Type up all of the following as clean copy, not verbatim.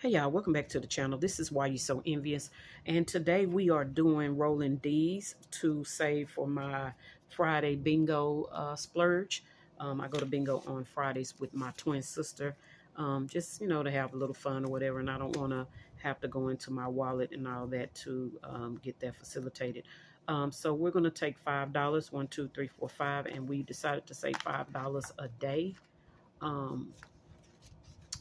Hey y'all, welcome back to the channel. This is Why You So Envious, and today we are doing rolling D's to save for my Friday bingo splurge. I go to bingo on Fridays with my twin sister, just to have a little fun or whatever, and I don't want to have to go into my wallet and all that to get that facilitated. So we're going to take $5, 1, 2, 3, 4, 5, and we decided to save $5 a day.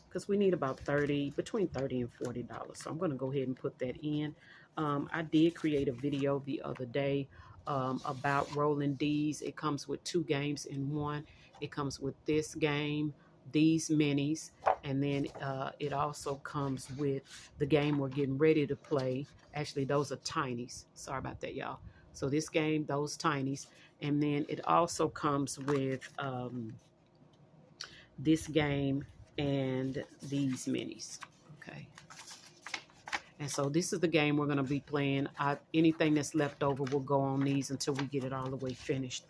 Because we need about between $30 and $40. So I'm going to go ahead and put that in. I did create a video the other day about rolling D's. It comes with 2 games in one. It comes with this game, these minis, and then it also comes with the game we're getting ready to play. Actually, those are tinies. Sorry about that, y'all. So this game, those tinies, and then it also comes with this game and these minis. Okay, and so this is the game we're going to be playing. Anything that's left over will go on these until we get it all the way finished.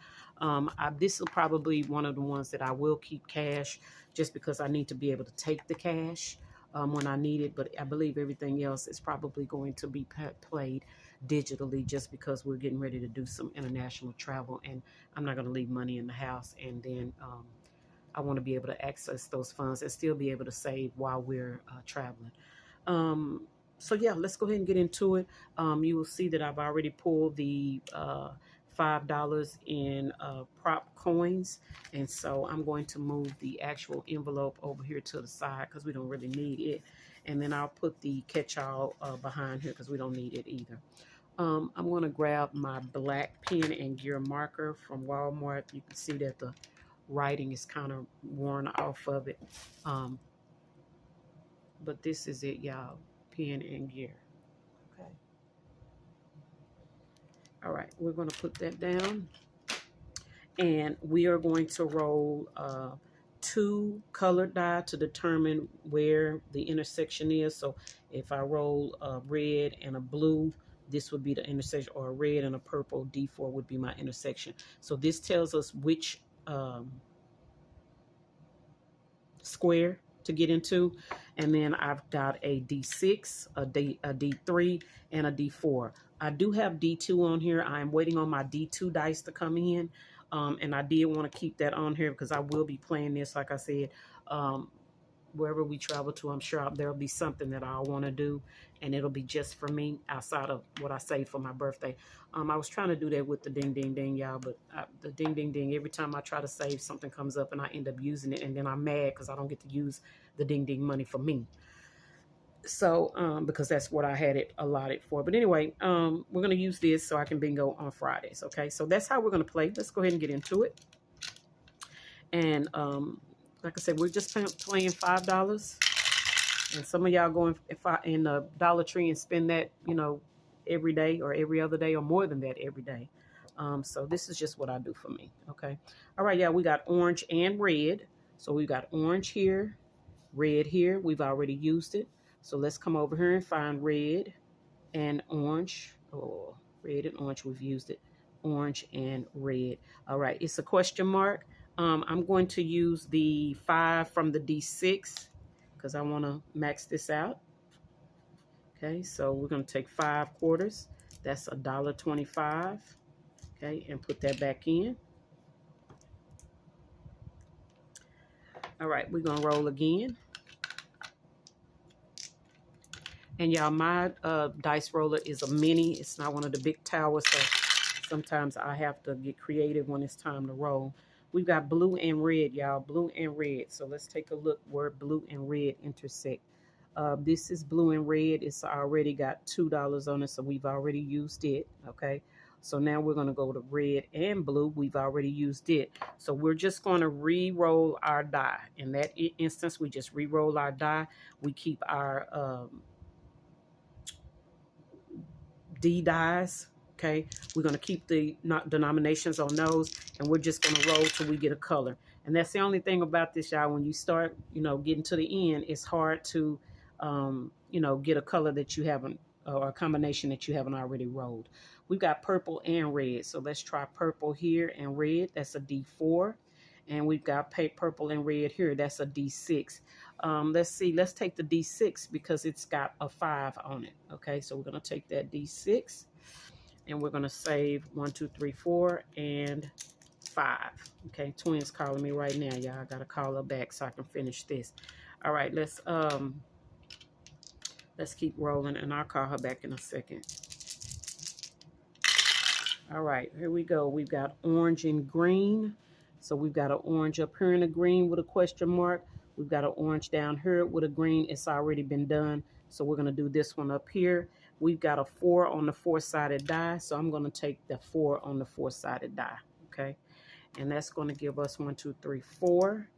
This is probably one of the ones that I will keep cash, just because I need to be able to take the cash when I need it. But I believe everything else is probably going to be played digitally, just because we're getting ready to do some international travel, and I'm not going to leave money in the house, and then I want to be able to access those funds and still be able to save while we're traveling. So yeah, let's go ahead and get into it. You will see that I've already pulled the $5 in prop coins. And so I'm going to move the actual envelope over here to the side because we don't really need it. And then I'll put the catch-all behind here because we don't need it either. I'm going to grab my black pen and gear marker from Walmart. You can see that the writing is kind of worn off of it, but this is it, y'all. Pen and gear. Okay, all right, we're going to put that down, and we are going to roll 2 colored die to determine where the intersection is. So if I roll a red and a blue, this would be the intersection, or a red and a purple, D4 would be my intersection. So this tells us which square to get into. And then I've got a D6, a D3, and a D4. I do have D2 on here. I'm waiting on my D2 dice to come in. And I did want to keep that on here because I will be playing this, like I said, wherever we travel to. I'm sure there'll be something that I'll want to do, and it'll be just for me outside of what I saved for my birthday. I was trying to do that with the ding ding ding, y'all, but the ding ding ding, every time I try to save, something comes up and I end up using it, and then I'm mad because I don't get to use the ding ding money for me. So because that's what I had it allotted for. But anyway, we're going to use this so I can bingo on Fridays. Okay, so that's how we're going to play. Let's go ahead and get into it. And like I said, we're just playing $5, and some of y'all going in the Dollar Tree and spend that, every day or every other day or more than that every day. So this is just what I do for me. Okay. All right, yeah, we got orange and red. So we got orange here, red here. We've already used it. So let's come over here and find red and orange. Oh, red and orange, we've used it. Orange and red. All right, it's a question mark. I'm going to use the 5 from the D6 because I want to max this out. Okay, so we're going to take 5 quarters. That's $1.25. Okay, and put that back in. All right, we're going to roll again. And y'all, my dice roller is a mini. It's not one of the big towers, so sometimes I have to get creative when it's time to roll. We've got blue and red, y'all. Blue and red. So let's take a look where blue and red intersect. This is blue and red. It's already got $2 on it, so we've already used it. Okay. So now we're going to go to red and blue. We've already used it. So we're just going to re-roll our die. In that instance, we just re-roll our die. We keep our D dies. Okay, we're going to keep the denominations on those, and we're just going to roll till we get a color. And that's the only thing about this, y'all. When you start, getting to the end, it's hard to, get a color that you haven't, or a combination that you haven't already rolled. We've got purple and red. So let's try purple here and red. That's a D4. And we've got purple and red here. That's a D6. Let's see, let's take the D6 because it's got a 5 on it. Okay, so we're going to take that D6 and we're going to save 1, 2, 3, 4, and 5. Okay, twins calling me right now, y'all. I got to call her back so I can finish this. All right, let's keep rolling, and I'll call her back in a second. All right, here we go. We've got orange and green. So we've got an orange up here in the green with a question mark. We've got an orange down here with a green. It's already been done. So we're going to do this one up here. We've got a 4 on the 4-sided die. So I'm going to take the 4 on the 4-sided die. Okay. And that's going to give us 1, 2, 3, 4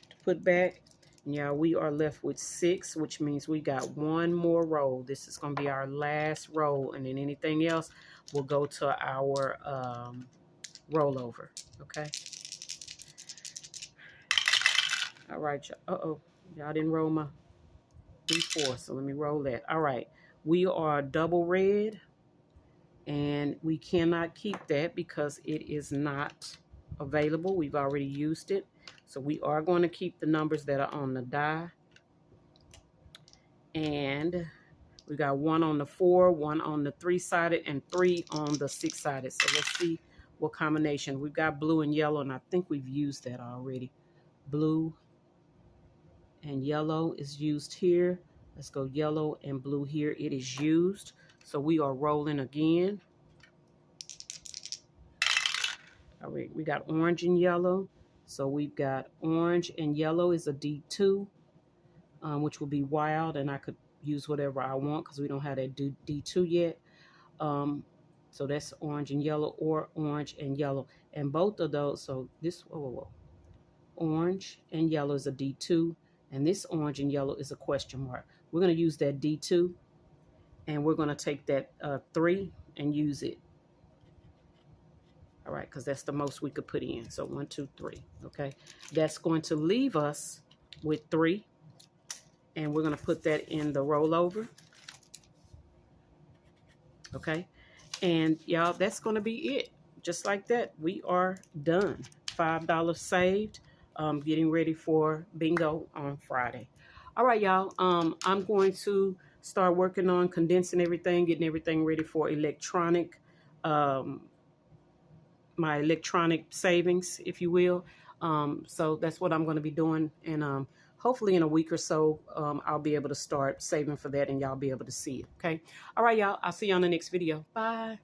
to put back. Now we are left with 6, which means we got one more roll. This is going to be our last roll, and then anything else will go to our rollover. Okay. All right. Uh-oh. Y'all didn't roll my D4, so let me roll that. All right. We are double red, and we cannot keep that because it is not available. We've already used it. So we are going to keep the numbers that are on the die. And we got 1 on the 4, 1 on the 3-sided, and 3 on the 6-sided. So let's see what combination. We've got blue and yellow, and I think we've used that already. Blue and yellow is used here. Let's go yellow and blue here. It is used. So we are rolling again. All right, we got orange and yellow. So we've got orange and yellow is a D2, which will be wild, and I could use whatever I want because we don't have that D2 yet. So that's orange and yellow, or orange and yellow. And both of those, so this, orange and yellow is a D2, and this orange and yellow is a question mark. We're going to use that D2, and we're going to take that 3 and use it. All right, because that's the most we could put in. So 1, 2, 3. Okay, that's going to leave us with 3, and we're going to put that in the rollover. Okay, and y'all, that's going to be it. Just like that, we are done. $5 saved. Getting ready for bingo on Friday. All right, y'all. I'm going to start working on condensing everything, getting everything ready for electronic. My electronic savings, if you will. So that's what I'm going to be doing. And hopefully in a week or so, I'll be able to start saving for that and y'all be able to see it. Okay. All right, y'all. I'll see you on the next video. Bye.